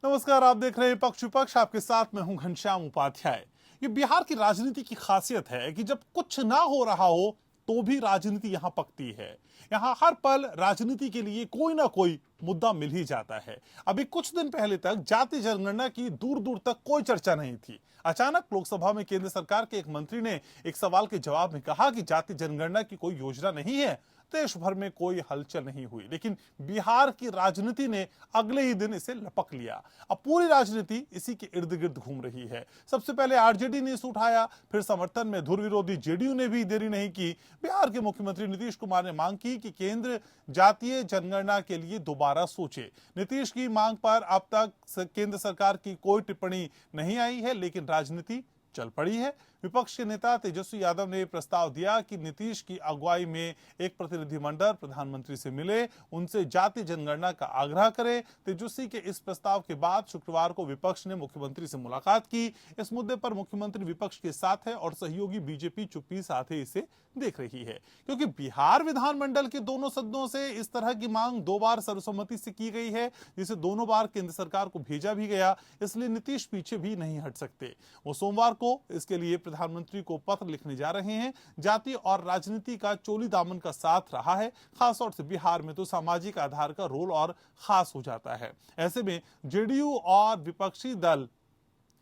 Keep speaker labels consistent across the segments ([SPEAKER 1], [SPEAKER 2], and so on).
[SPEAKER 1] नमस्कार, आप देख रहे हैं पक्ष विपक्ष। आपके साथ मैं हूं घनश्याम उपाध्याय। ये बिहार की राजनीति की खासियत है कि जब कुछ ना हो रहा हो तो भी राजनीति यहां पकती है। यहां हर पल राजनीति के लिए कोई ना कोई मुद्दा मिल ही जाता है। अभी कुछ दिन पहले तक जाति जनगणना की दूर दूर तक कोई चर्चा नहीं थी। अचानक लोकसभा में केंद्र सरकार के एक मंत्री ने एक सवाल के जवाब में कहा कि जाति जनगणना की कोई योजना नहीं है। देश भर में कोई हलचल नहीं हुई, लेकिन बिहार की राजनीति ने अगले ही दिन इसे लपक लिया। अब पूरी राजनीति इसी के इर्द गिर्द घूम रही है। सबसे पहले आरजेडी ने इसे उठाया, फिर समर्थन में धुर विरोधी जेडीयू ने भी देरी नहीं की। बिहार के मुख्यमंत्री नीतीश कुमार ने मांग की कि केंद्र जातीय जनगणना के लिए दोबारा सोचे। नीतीश की मांग पर अब तक केंद्र सरकार की कोई टिप्पणी नहीं आई है, लेकिन राजनीति चल पड़ी है। विपक्ष के नेता तेजस्वी यादव ने प्रस्ताव दिया कि नीतीश की अगुवाई में एक प्रतिनिधिमंडल प्रधानमंत्री से मिले, उनसे जाति जनगणना का आग्रह करे। तेजस्वी के इस प्रस्ताव के बाद शुक्रवार को विपक्ष ने मुख्यमंत्री से मुलाकात की। इस मुद्दे पर मुख्यमंत्री विपक्ष के साथ है और सहयोगी बीजेपी चुप्पी साधे इसे देख रही है, क्योंकि बिहार विधानमंडल के दोनों सदनों से इस तरह की मांग 2 बार सर्वसम्मति से की गई है, जिसे दोनों बार केंद्र सरकार को भेजा भी गया। इसलिए नीतीश पीछे भी नहीं हट सकते। वो सोमवार को इसके लिए प्रधानमंत्री को पत्र लिखने जा रहे हैं। जाति और राजनीति का चोली दामन का साथ रहा है, खासतौर से बिहार में तो सामाजिक आधार का रोल और खास हो जाता है। ऐसे में जेडीयू और विपक्षी दल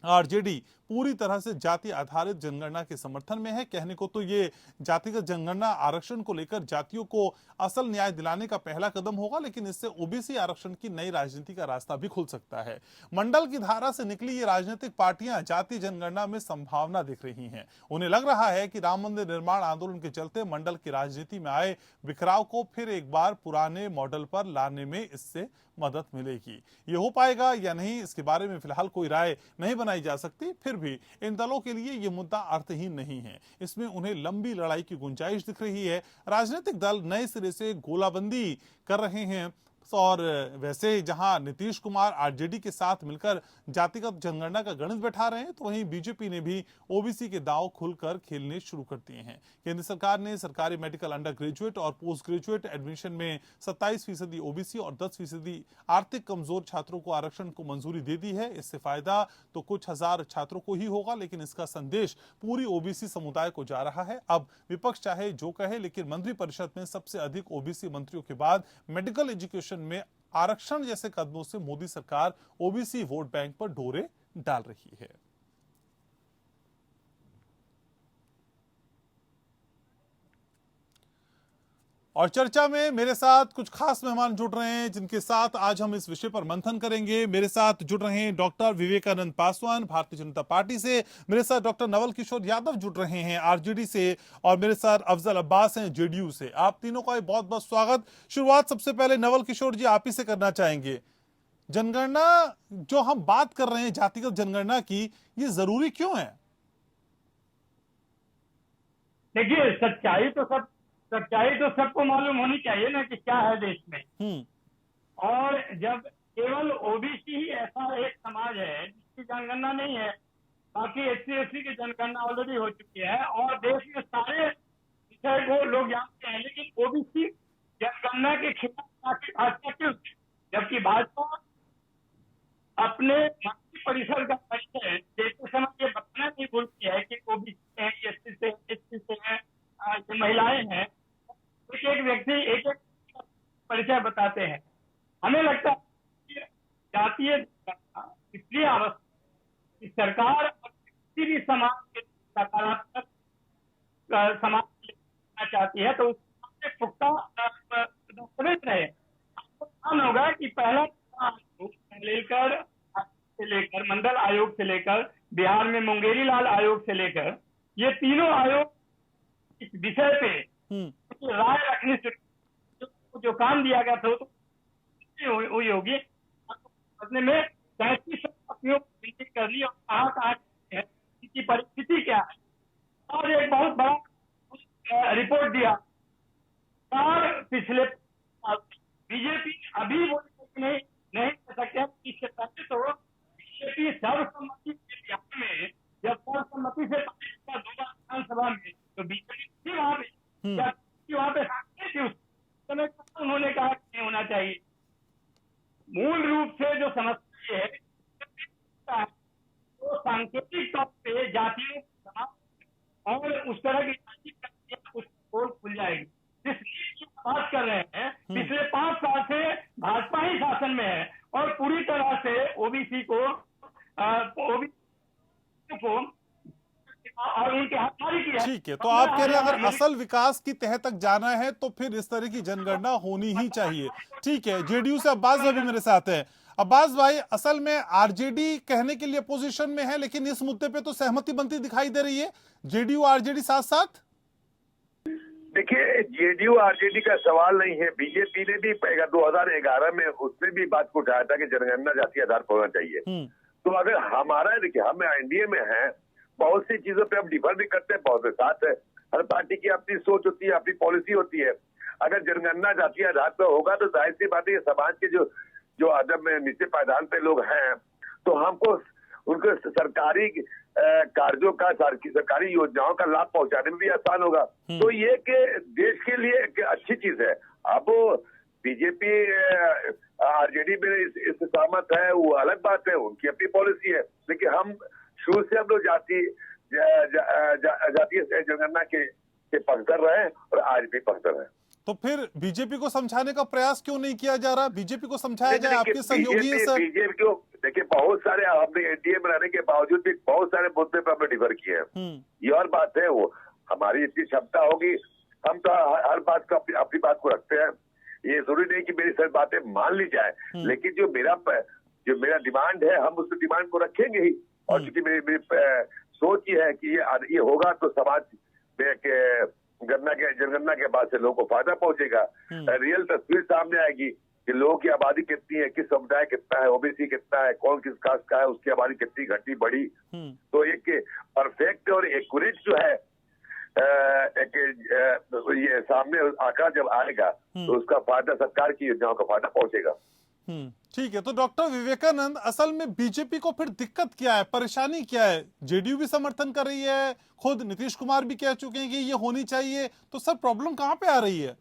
[SPEAKER 1] आरजेडी पूरी तरह से जाति आधारित जनगणना के समर्थन में है। कहने को तो ये जातिगत जनगणना आरक्षण को लेकर जातियों को असल न्याय दिलाने का पहला कदम होगा, लेकिन इससे ओबीसी आरक्षण की नई राजनीति का रास्ता भी खुल सकता है। मंडल की धारा से निकली ये राजनीतिक पार्टियां जाति जनगणना में संभावना दिख रही हैं। उन्हें लग रहा है कि राम मंदिर निर्माण आंदोलन के चलते मंडल की राजनीति में आए बिखराव को फिर एक बार पुराने मॉडल पर लाने में इससे मदद मिलेगी। ये हो पाएगा या नहीं, इसके बारे में फिलहाल कोई राय नहीं बनाई जा सकती। फिर भी इन दलों के लिए ये मुद्दा अर्थहीन नहीं है। इसमें उन्हें लंबी लड़ाई की गुंजाइश दिख रही है। राजनीतिक दल नए सिरे से गोलाबंदी कर रहे हैं और वैसे जहां नीतीश कुमार आरजेडी के साथ मिलकर जातिगत जनगणना का गणित बैठा रहे हैं, तो वहीं बीजेपी ने भी ओबीसी के दांव खुलकर खेलने शुरू कर दिए हैं। केंद्र सरकार ने सरकारी मेडिकल अंडर ग्रेजुएट और पोस्ट ग्रेजुएट एडमिशन में 27% ओबीसी और 10% आर्थिक कमजोर छात्रों को आरक्षण को मंजूरी दे दी है। इससे फायदा तो कुछ हजार छात्रों को ही होगा, लेकिन इसका संदेश पूरी ओबीसी समुदाय को जा रहा है। अब विपक्ष चाहे जो कहे, लेकिन मंत्रिपरिषद में सबसे अधिक ओबीसी मंत्रियों के बाद मेडिकल एजुकेशन में आरक्षण जैसे कदमों से मोदी सरकार ओबीसी वोट बैंक पर डोरे डाल रही है। और चर्चा में मेरे साथ कुछ खास मेहमान जुड़ रहे हैं, जिनके साथ आज हम इस विषय पर मंथन करेंगे। मेरे साथ जुड़ रहे हैं डॉक्टर विवेकानंद पासवान भारतीय जनता पार्टी से, मेरे साथ डॉक्टर नवल किशोर यादव जुड़ रहे हैं आरजेडी से, और मेरे साथ अफजल अब्बास हैं जेडीयू से। आप तीनों का बहुत बहुत स्वागत। शुरुआत सबसे पहले नवल किशोर जी आप ही से करना चाहेंगे। जनगणना जो हम बात कर रहे हैं जातिगत जनगणना की, ये जरूरी क्यों है?
[SPEAKER 2] देखिए, सच्चाई तो सबको मालूम होनी चाहिए ना कि क्या है देश में। और जब केवल ओबीसी ही ऐसा एक समाज है जिसकी जनगणना नहीं है, बाकी एससी एसटी की जनगणना ऑलरेडी हो चुकी है और देश में सारे विषय को लोग जानते हैं, लेकिन ओबीसी जनगणना के खिलाफ भाजपा क्यों? जबकि भाजपा अपने मंत्रिपरिषद का परिचय देते समय ये बताना नहीं भूलती है कि ओबीसी है, एससी से, एसटी से है, ये महिलाएं हैं। एक एक व्यक्ति एक एक परिचय बताते हैं। हमें लगता है कि जातीय इसलिए आवश्यक कि सरकार किसी भी समाज के सकारात्मक समाज लेना चाहती है, तो उससे पुख्ता दस्तावेज रहे। आपको ध्यान होगा कि पहला आयोग से लेकर मंडल आयोग से लेकर बिहार में मुंगेरी लाल आयोग से लेकर ये तीनों आयोग इस विषय पे राय रखने से जो काम दिया गया था तो हुई होगी। समझने में 35 कर ली और कहा इसकी परिस्थिति क्या है, और एक बहुत बड़ा रिपोर्ट दिया। पिछले बीजेपी अभी वो नहीं कर सकते। इससे पहले तो बीजेपी सर्वसम्मति बिहार में जब सर्वसम्मति से 2 बार विधानसभा में, तो बीजेपी वहां पे थी। उस समय उन्होंने कहा कि नहीं होना चाहिए। मूल रूप से जो समस्या ये है सांकेतिक तौर पे जातियों और उस तरह की पोल खुल जाएगी। जिस की बात कर रहे हैं पिछले 5 साल से भाजपा ही शासन में है और पूरी तरह से ओबीसी को और उनके हकदारी की है।
[SPEAKER 1] ठीक है, तो आप कह रहे हैं अगर असल विकास की तह तक जाना है तो फिर इस तरह की जनगणना होनी ही चाहिए। ठीक है, जेडीयू से अब्बास भाई भी मेरे साथ हैं। अब्बास भाई, असल में आरजेडी कहने के लिए पोजीशन में है, लेकिन इस मुद्दे पे तो सहमति बनती दिखाई दे रही है, जेडीयू आरजेडी साथ साथ।
[SPEAKER 3] देखिए, जेडीयू आरजेडी का सवाल नहीं है। बीजेपी ने भी 2011 में उसने भी बात को उठाया था कि जनगणना जाति आधार पर होना चाहिए। तो अगर हमारा, देखिए हम एनडीए में हैं, बहुत सी चीजों पे हम डिफर भी करते हैं, बहुत से साथ है। हर पार्टी की अपनी सोच होती है, अपनी पॉलिसी होती है। अगर जनगणना जाति आधार पर होगा तो जाहिर सी बात है समाज के जो अदब में नीचे पायदान पे लोग हैं, तो हमको उनको सरकारी कार्यों का, सरकारी योजनाओं का लाभ पहुंचाने में भी आसान होगा। तो ये कि देश के लिए एक अच्छी चीज है। अब बीजेपी आरजेडी में इस सहमत है, वो अलग बात है, उनकी अपनी पॉलिसी है। लेकिन हम शुरू से हम लोग जातीय जनगणना के पक्षधर रहे हैं और आज भी पक्षधर हैं।
[SPEAKER 1] तो फिर बीजेपी को समझाने का प्रयास क्यों नहीं किया जा रहा? बीजेपी को समझाया जाए, आपके सहयोगी हैं सर।
[SPEAKER 3] बीजेपी को देखिए, बहुत सारे हमने एनडीए में रहने के बावजूद भी बहुत सारे मुद्दे पर हमने डिफर किए हैं। ये और बात है, वो हमारी इतनी क्षमता होगी, हम तो हर बात को अपनी बात को रखते हैं। ये जरूरी नहीं कि मेरी सारी बातें मान ली जाए, लेकिन जो मेरा डिमांड है, हम उस डिमांड को रखेंगे ही। और क्योंकि मेरी सोच ये है कि ये होगा तो समाज में जनगणना के बाद से लोगों को फायदा पहुंचेगा। रियल तस्वीर सामने आएगी कि लोगों की आबादी कितनी है, किस समुदाय कितना है, ओबीसी कितना है, कौन किस कास्ट का है, उसकी आबादी कितनी घटी बढ़ी। तो एक परफेक्ट और एक्यूरेट जो है ये सामने आंकड़ा जब आएगा तो उसका फायदा सरकार की योजनाओं का फायदा पहुंचेगा।
[SPEAKER 1] ठीक है, तो डॉक्टर विवेकानंद, असल में बीजेपी को फिर दिक्कत क्या है, परेशानी क्या है? जेडीयू भी समर्थन कर रही है, खुद नीतीश कुमार भी कह चुके हैं कि ये होनी चाहिए, तो सर प्रॉब्लम कहां पे आ रही है?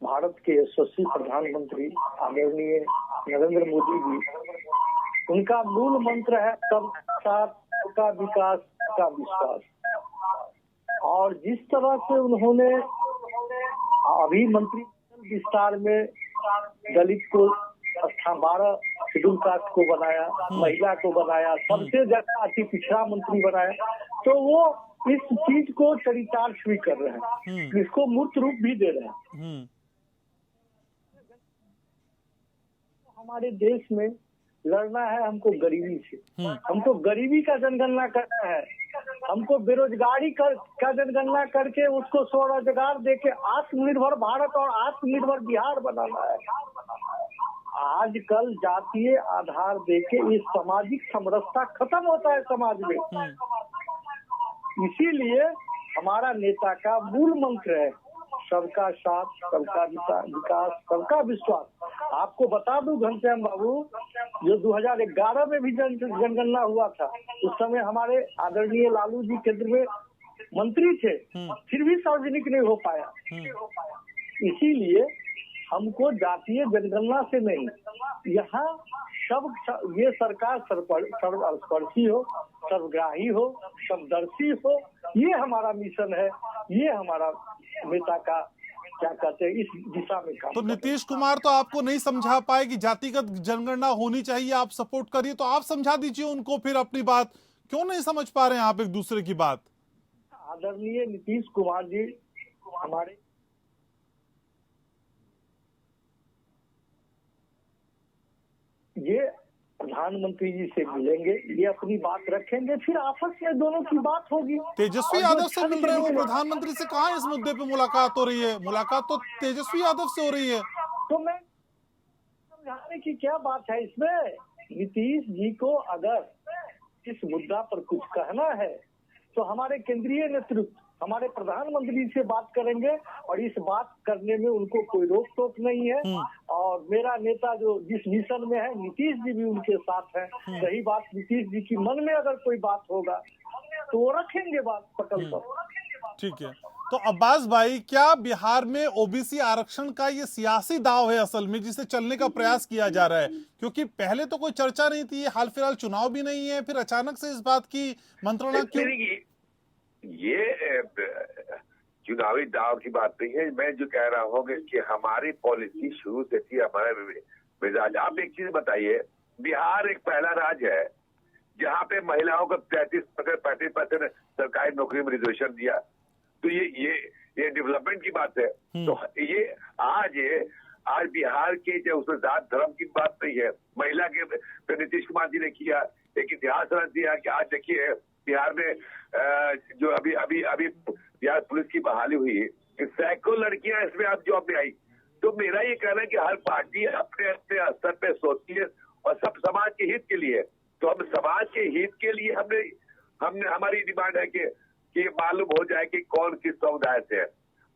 [SPEAKER 4] भारत के यशस्वी प्रधानमंत्री आदरणीय नरेंद्र मोदी जी, उनका मूल मंत्र है सबका साथ, सबका विकास, सबका विश्वास। और जिस तरह से उन्होंने अभी मंत्री विस्तार में दलित को 12 शेड्यूल कास्ट को बनाया, महिला को बनाया, सबसे ज्यादा अति पिछड़ा मंत्री बनाया, तो वो इस चीज को चरितार्थ भी कर रहे हैं, इसको मूर्त रूप भी दे रहे हैं। हमारे देश में लड़ना है हमको गरीबी से, हमको गरीबी का जनगणना करना है, हमको बेरोजगारी का जनगणना करके उसको स्वरोजगार देके आत्मनिर्भर भारत और आत्मनिर्भर बिहार बनाना है। आजकल जातीय आधार देके ये सामाजिक समरसता खत्म होता है समाज में। इसीलिए हमारा नेता का मूल मंत्र है सबका साथ, सबका विकास, सबका विश्वास। आपको बता दूं घनश्याम बाबू, जो 2011 में भी जनगणना हुआ था, उस समय हमारे आदरणीय लालू जी केंद्र में मंत्री थे, फिर भी सार्वजनिक नहीं हो पाया। इसीलिए हमको जातीय जनगणना से नहीं, यहाँ ये सरकार सर्वस्पर्शी हो, सर्वग्राही हो, समदर्शी हो, ये हमारा मिशन है, ये हमारा नेता का क्या कहते हैं इस दिशा में काम।
[SPEAKER 1] तो नीतीश कुमार तो आपको नहीं समझा पाए कि जातिगत जनगणना होनी चाहिए, आप सपोर्ट करिए, तो आप समझा दीजिए उनको फिर अपनी बात। क्यों नहीं समझ पा रहे हैं आप एक दूसरे की बात?
[SPEAKER 4] आदरणीय नीतीश कुमार जी हमारे ये प्रधानमंत्री जी से मिलेंगे, ये अपनी बात रखेंगे, फिर आपस में दोनों की बात होगी।
[SPEAKER 1] तेजस्वी यादव से मिल रहे हो, प्रधानमंत्री से कहाँ इस मुद्दे पे मुलाकात हो रही है? मुलाकात तो तेजस्वी यादव से हो रही है।
[SPEAKER 4] तो मैं समझाने की क्या बात है इसमें? नीतीश जी को अगर इस मुद्दा पर कुछ कहना है तो हमारे केंद्रीय नेतृत्व, हमारे प्रधानमंत्री से बात करेंगे और इस बात करने में उनको कोई रोक टोक नहीं है। और मेरा नेता जो जिस मिशन में है, नीतीश जी भी उनके साथ हैं। रही बात नीतीश जी की मन में अगर कोई बात होगा तो वो रखेंगे बात पकड़ कर।
[SPEAKER 1] ठीक है, तो अब्बास भाई, क्या बिहार में ओबीसी आरक्षण का ये सियासी दाव है असल में, जिसे चलने का प्रयास किया जा रहा है? क्योंकि पहले तो कोई चर्चा नहीं थी, हाल फिलहाल चुनाव भी नहीं है, फिर अचानक से इस बात की मंत्रणा क्यों?
[SPEAKER 3] ये चुनावी दाव की बात नहीं है। मैं जो कह रहा हूँ कि हमारी पॉलिसी शुरू से थी, हमारा मिजाज। आप एक चीज बताइए, बिहार एक पहला राज्य है जहाँ पे महिलाओं को 35% सरकारी नौकरी में रिजर्वेशन दिया। तो ये डेवलपमेंट की बात है। तो ये आज बिहार के जो उसमें जात धर्म की बात नहीं है, महिला के नीतीश कुमार जी ने किया, एक इतिहास रच दिया कि आज देखिए बिहार में जो अभी बिहार पुलिस की बहाली हुई, सैकड़ों लड़कियां इसमें आज जॉब में आई। तो मेरा ये कहना है कि हर पार्टी अपने अपने स्तर पे सोचती है और सब समाज के हित के लिए। तो हम समाज के हित के लिए हमने हमारी डिमांड है कि मालूम हो जाए कि कौन किस समुदाय से है।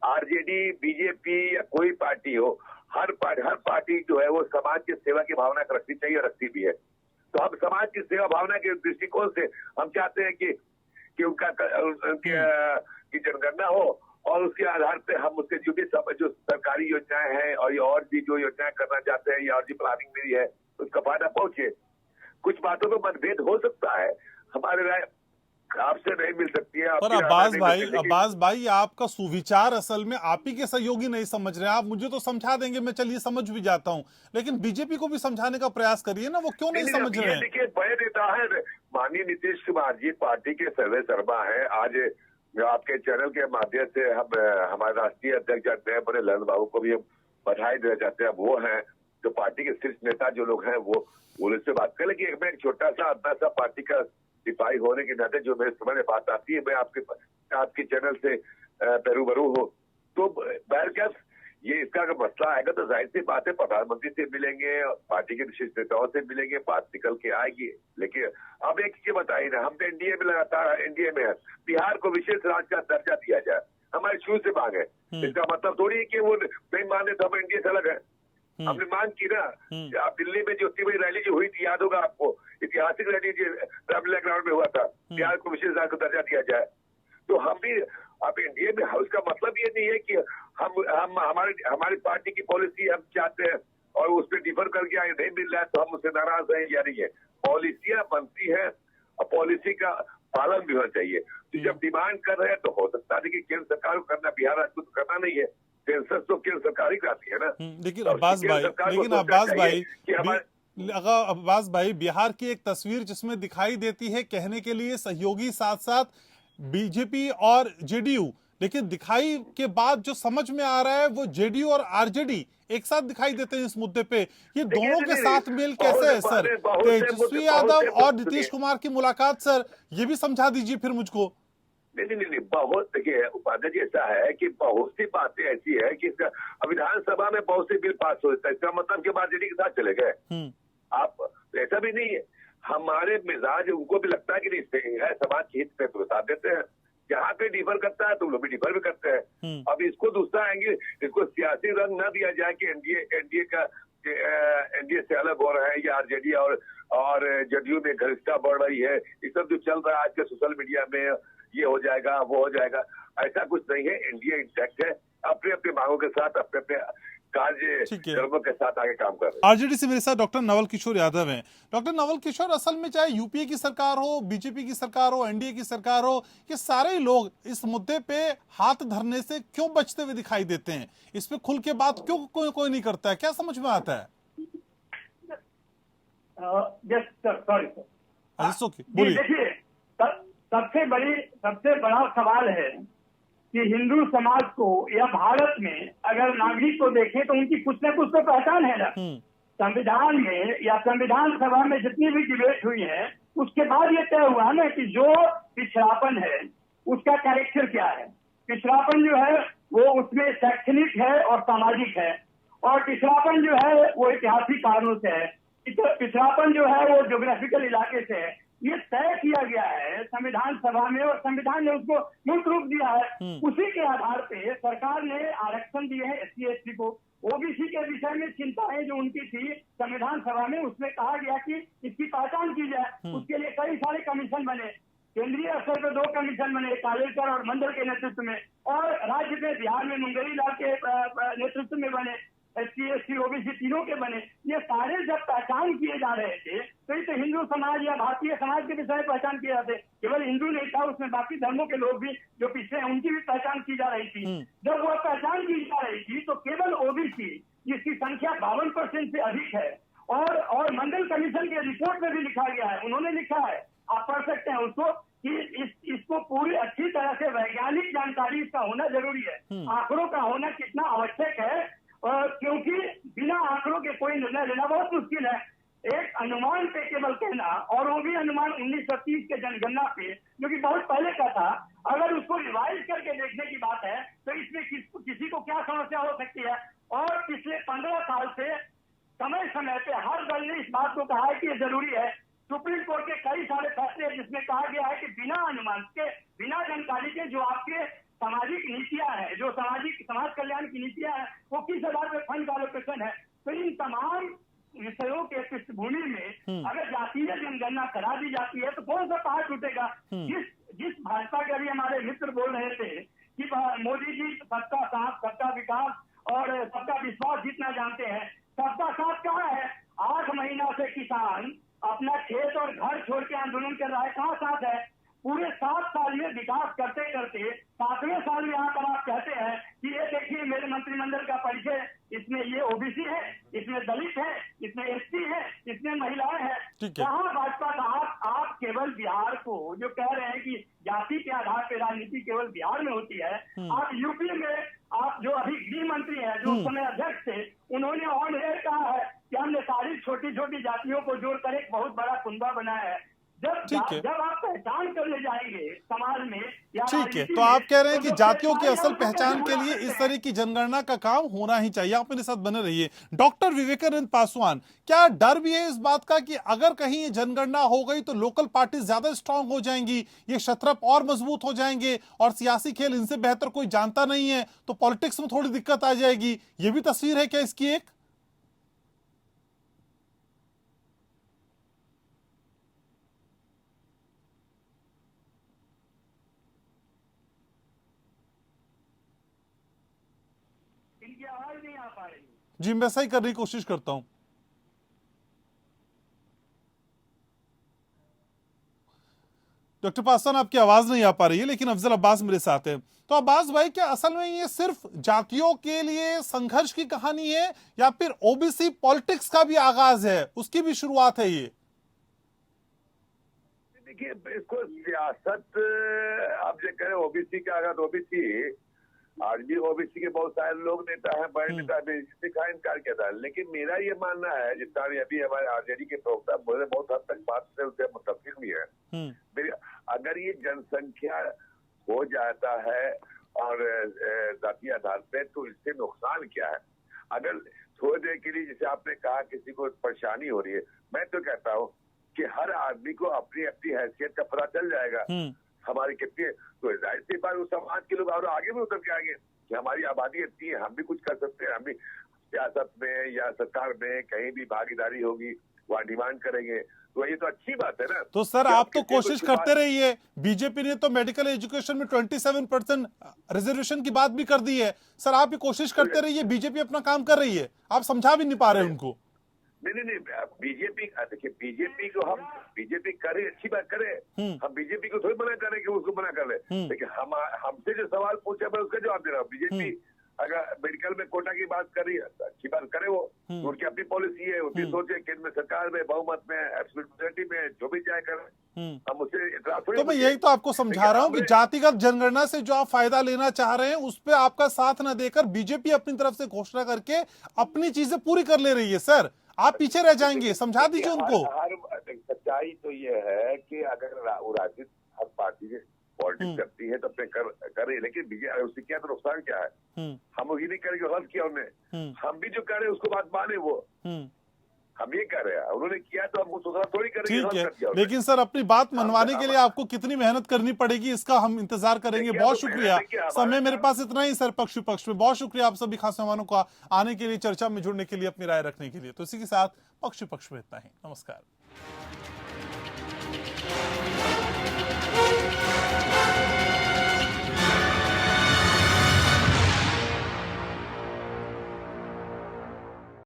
[SPEAKER 3] आरजेडी, बीजेपी या कोई पार्टी हो, हर पार्टी जो है वो समाज की सेवा की भावना रखनी चाहिए, रखती भी है। तो हम समाज की सेवा भावना के दृष्टिकोण से हम चाहते हैं कि उनकी जनगणना हो और उसके आधार पे हम उसके जो सरकारी योजनाएं हैं और भी जो योजनाएं करना चाहते हैं या और जो प्लानिंग मेरी है उसका फायदा पहुंचे। कुछ बातों में मतभेद हो सकता है, हमारे राय आपसे नहीं मिल सकती है।
[SPEAKER 1] पर अब्बास भाई, आपका सुविचार असल में आप ही के सहयोगी नहीं समझ रहे। आप मुझे तो समझा देंगे, मैं चलिए समझ भी जाता हूँ, लेकिन बीजेपी को भी समझाने का प्रयास करिए ना, वो क्यों नहीं समझ रहे हैं?
[SPEAKER 3] देखिए, बड़े नेता है माननीय नीतीश कुमार जी, पार्टी के सर्वे शर्मा है। आज आपके चैनल के माध्यम से हम हमारे राष्ट्रीय अध्यक्ष नए बने ललन बाबू को भी हम बधाई देना चाहते हैं। वो है जो पार्टी के शीर्ष नेता जो लोग हैं वो उससे बात करें कि मैं एक छोटा सा अपना सा पार्टी का सिपाही होने के नाते जो मेरे समझ में बात आती है, मैं आपके चैनल से रूबरू हो। तो बहरकैफ ये इसका अगर मसला आएगा तो जाहिर सी बात है प्रधानमंत्री से मिलेंगे, पार्टी के विशिष्ट नेताओं से मिलेंगे, बात निकल के आएगी। लेकिन अब एक चीज बताइए ना, हम तो एनडीए में लगातार एनडीए में है, बिहार को विशेष राज्य का दर्जा दिया जाए, हमारी शुरू से मांग है। इसका मतलब थोड़ी है कि वो नहीं माने तो हम एनडीए से अलग है। हमने मांग की ना। आप दिल्ली में जो इतनी बड़ी रैली जो हुई थी, याद होगा आपको, ऐतिहासिक रैली जो रामलीला ग्राउंड में हुआ था, बिहार को विशेष राज्य का दर्जा दिया जाए। तो हम भी अब एनडीए में, उसका मतलब ये नहीं है कि हम हमारी पार्टी की पॉलिसी हम चाहते हैं और उस पर डिफर करके आगे नहीं मिल रहा है तो हम उससे नाराज हैं, या नहीं है। पॉलिसियां बनती है और पॉलिसी का पालन भी होना चाहिए। तो जब डिमांड कर रहे हैं तो हो सकता है कि केंद्र सरकार को करना, बिहार राज्य को करना नहीं है। सेंसस तो केंद्र सरकार ही कराती है ना।
[SPEAKER 1] लेकिन अब्बास भाई, बिहार की एक तस्वीर जिसमें दिखाई देती है कहने के लिए सहयोगी साथ साथ बीजेपी और जेडीयू, लेकिन दिखाई के बाद जो समझ में आ रहा है वो जेडीयू और आरजेडी एक साथ दिखाई देते हैं इस मुद्दे पे। ये दोनों के साथ मेल कैसे है सर? तेजस्वी यादव और नीतीश कुमार की मुलाकात, सर ये भी समझा दीजिए फिर मुझको।
[SPEAKER 3] नहीं, बहुत देखिए उपाध्याय जी, ऐसा है कि बहुत सी बातें ऐसी है कि विधानसभा में बहुत से बिल पास हो जाता है, इसका मतलब के बाद जेडी के साथ चले गए आप, ऐसा भी नहीं है। हमारे मिजाज उनको भी लगता है कि नहीं है, समाज के हित पे तो साथ देते हैं, जहाँ पे डिफर करता है तो लोग भी डिफर भी करते हैं। अब इसको दूसरा एंगल, इसको सियासी रंग न दिया जाए कि एनडीए से अलग हो रहा है या आरजेडी और जेडीयू में घनिष्ठता बढ़ रही है। ये सब जो चल रहा है आज के सोशल मीडिया में, ये हो जाएगा वो हो जाएगा, ऐसा कुछ नहीं है। एनडीए इंटैक्ट है, अपने अपने मांगों के साथ, अपने अपने कार्य कर्मों के साथ आगे काम कर रहे हैं।
[SPEAKER 1] आरजेडी से मेरे साथ डॉक्टर नवल किशोर यादव हैं। डॉक्टर नवल किशोर, असल में चाहे यूपीए की सरकार हो, बीजेपी की सरकार हो, एनडीए की सरकार हो, ये सारे लोग इस मुद्दे पे हाथ धरने से क्यों बचते हुए दिखाई देते हैं? इस पे खुल के बात क्यों कोई नहीं करता है? क्या समझ में आता है?
[SPEAKER 2] देखिए, सबसे बड़ा सवाल है कि हिंदू समाज को या भारत में अगर नागरिक को देखें तो उनकी कुछ न कुछ तो पहचान है ना। संविधान में या संविधान सभा में जितनी भी डिबेट हुई है उसके बाद ये तय हुआ ना कि जो पिछड़ापन है उसका कैरेक्टर क्या है। पिछड़ापन जो है वो उसमें शैक्षणिक है और सामाजिक है, और पिछड़ापन जो है वो ऐतिहासिक कारणों से है, पिछड़ापन जो है वो ज्योग्राफिकल इलाके से है। ये तय किया गया है संविधान सभा में और संविधान ने उसको मूर्त रूप दिया है। उसी के आधार पे सरकार ने आरक्षण दिए हैं एससी एसटी को। ओबीसी के विषय में चिंताएं जो उनकी थी संविधान सभा में, उसमें कहा गया कि इसकी पहचान की जाए, उसके लिए कई सारे कमीशन बने। केंद्रीय स्तर पर 2 कमीशन बने, कालेकर और मंडल के नेतृत्व में, और राज्य में बिहार में मुंगेरी लाल के नेतृत्व में बने, SC ST OBC तीनों के बने। ये सारे जब पहचान किए जा रहे थे तो ये तो हिंदू समाज या भारतीय समाज के विषय में पहचान किए जाते, केवल हिंदू नहीं था, उसमें बाकी धर्मों के लोग भी जो पीछे हैं उनकी भी पहचान की जा रही थी। जब वह पहचान की जा रही थी तो केवल OBC जिसकी संख्या 52% से अधिक है, और मंडल कमीशन के रिपोर्ट में भी लिखा गया है, उन्होंने लिखा है, आप पढ़ सकते हैं उसको, कि इसको पूरी अच्छी तरह से वैज्ञानिक जानकारी इसका होना जरूरी है, आंकड़ों का होना कितना आवश्यक है, क्योंकि बिना आंकड़ों के कोई निर्णय लेना बहुत मुश्किल है। एक अनुमान पे केवल कहना, और वो भी अनुमान 1930 के जनगणना पे, जो कि बहुत पहले का था, अगर उसको रिवाइज करके देखने की बात है तो इसमें किसी को क्या समस्या हो सकती है। और पिछले 15 साल से समय समय पे हर दल ने इस बात को कहा है कि ये जरूरी है। सुप्रीम कोर्ट के कई सारे फैसले जिसमें कहा गया है कि बिना अनुमान के, बिना जानकारी के जो आपके सामाजिक नीतियां हैं, जो समाज कल्याण की नीतियां हैं, वो किस आधार पर फंड का एलोकेशन है। तो इन तमाम विषयों के पृष्ठभूमि में अगर जातीय जनगणना करा दी जाती है तो कौन सा पहाड़ टूटेगा। जिस भाजपा के अभी हमारे मित्र बोल रहे थे कि मोदी जी सबका साथ, सबका विकास और सबका विश्वास जितना जानते हैं, सबका साथ कहाँ है। 8 महीना से किसान अपना खेत और घर छोड़ के आंदोलन कर रहा है, कहाँ साथ है। पूरे 7 साल में विकास करते करते 7वें साल में आकर आप कहते हैं कि ये देखिए मेरे मंत्रिमंडल का परिचय, इसमें ये OBC है, इसमें दलित है, इसमें ST है, इसमें महिलाएं हैं। कहाँ भाजपा का आप केवल बिहार को जो कह रहे हैं कि जाति के आधार पर राजनीति केवल बिहार में होती है, आप यूपी में आप जो अभी गृह मंत्री हैं, जो उस समय अध्यक्ष थे, उन्होंने ऑन एयर कहा है कि हमने सारी छोटी छोटी जातियों को जोड़कर एक बहुत बड़ा कुंबा बनाया है। जब आप पहचान करने जाएंगे समाज में,
[SPEAKER 1] ठीक है, तो आप कह रहे हैं कि जातियों की असल पहचान के लिए इस तरह की जनगणना का काम होना ही चाहिए। आप मेरे साथ बने रहिए। डॉक्टर विवेकानंद पासवान, क्या डर भी है इस बात का कि अगर कहीं जनगणना हो गई तो लोकल पार्टी ज्यादा स्ट्रांग हो जाएंगी, ये क्षत्रप और मजबूत हो जाएंगे, और सियासी खेल इनसे बेहतर कोई जानता नहीं है, तो पॉलिटिक्स में थोड़ी दिक्कत आ जाएगी? ये भी तस्वीर है क्या इसकी एक?
[SPEAKER 2] इनकी आवाज नहीं आ पा रही।
[SPEAKER 1] जी, मैं सही करने की कोशिश करता हूं। डॉक्टर पासवान, आपकी आवाज नहीं आ पा रही है, लेकिन अफजल अब्बास मेरे साथ है। तो अब्बास भाई, क्या असल में ये सिर्फ जातियों के लिए संघर्ष की कहानी है, या फिर OBC पॉलिटिक्स का भी आगाज है, उसकी भी शुरुआत है ये?
[SPEAKER 3] देखिए, इसको सियासत आप जो कह रहे OBC का, अगर OBC आज भी OBC के बहुत सारे लोग नेता हैं, बड़े नेता का इनकार किया था, लेकिन मेरा ये मानना है, जितना भी अभी हमारे RJD के प्रवक्ता बोले, बहुत हद तक बात से उनसे मुत्तफिक भी है। अगर ये जनसंख्या हो जाता है और जातीय आधार पे, तो इससे नुकसान क्या है। अगर थोड़ी देर के लिए, जैसे आपने कहा, किसी को परेशानी हो रही है, मैं तो कहता हूँ कि हर आदमी को अपनी अपनी हैसियत का पता चल जाएगा, हमारी कितनी, तो जाहिर सी बात उस समाज के लोग और आगे भी उतर के आएंगे कि हमारी आबादी इतनी है, हम भी कुछ कर सकते हैं, हम भी सियासत में या सरकार में कहीं भी भागीदारी होगी, वहाँ डिमांड करेंगे, तो ये तो अच्छी बात है ना।
[SPEAKER 1] तो सर, आप तो कोशिश करते रहिए। बीजेपी ने तो मेडिकल एजुकेशन में 27% रिजर्वेशन की बात भी कर दी है। सर, आप भी कोशिश करते रहिए, बीजेपी अपना काम कर रही है, आप समझा भी नहीं पा रहे उनको।
[SPEAKER 3] नहीं, बीजेपी, देखिए बीजेपी को हम बीजेपी करे, अच्छी बात करे, हम बीजेपी को थोड़ी मना करें कि उसको मना कर ले, लेकिन हमसे जो सवाल पूछे मैं उसका जवाब दे रहा हूँ। बीजेपी अगर मेडिकल में कोटा की बात कर रही है, अच्छी बात करे, वो उनकी अपनी पॉलिसी है, उनकी सोचे कि इनमें सरकार में, बहुमत में, एब्सोल्यूट मेजॉरिटी में, जो भी चाहे करें, हम उससे
[SPEAKER 1] तो मैं यही तो आपको समझा रहा हूँ कि जातिगत जनगणना से जो आप फायदा लेना चाह रहे हैं, उस पर आपका साथ न देकर बीजेपी अपनी तरफ से घोषणा करके अपनी चीजें पूरी कर ले रही है। सर, आप पीछे रह जाएंगे, समझा दीजिए उनको।
[SPEAKER 3] सच्चाई तो ये है कि अगर राजनीति हर पार्टी से पॉलिटिक्स करती है तो अपने करे, लेकिन उससे क्या तो नुकसान क्या है। हम वही नहीं करेंगे, गलत किया उन्होंने, हम भी जो करे उसको बात माने, वो हम ये कर रहे हैं, उन्होंने किया तो हम दूसरा थोड़ी करेंगे।
[SPEAKER 1] ठीक है, लेकिन सर अपनी बात मनवाने के लिए आपको कितनी मेहनत करनी पड़ेगी, इसका हम इंतजार करेंगे। बहुत शुक्रिया, समय मेरे पास इतना ही सर पक्ष विपक्ष में। बहुत शुक्रिया आप सभी खास मेहमानों का आने के लिए, चर्चा में जुड़ने के लिए, अपनी राय रखने के लिए। तो इसी के साथ पक्ष विपक्ष में इतना ही। नमस्कार।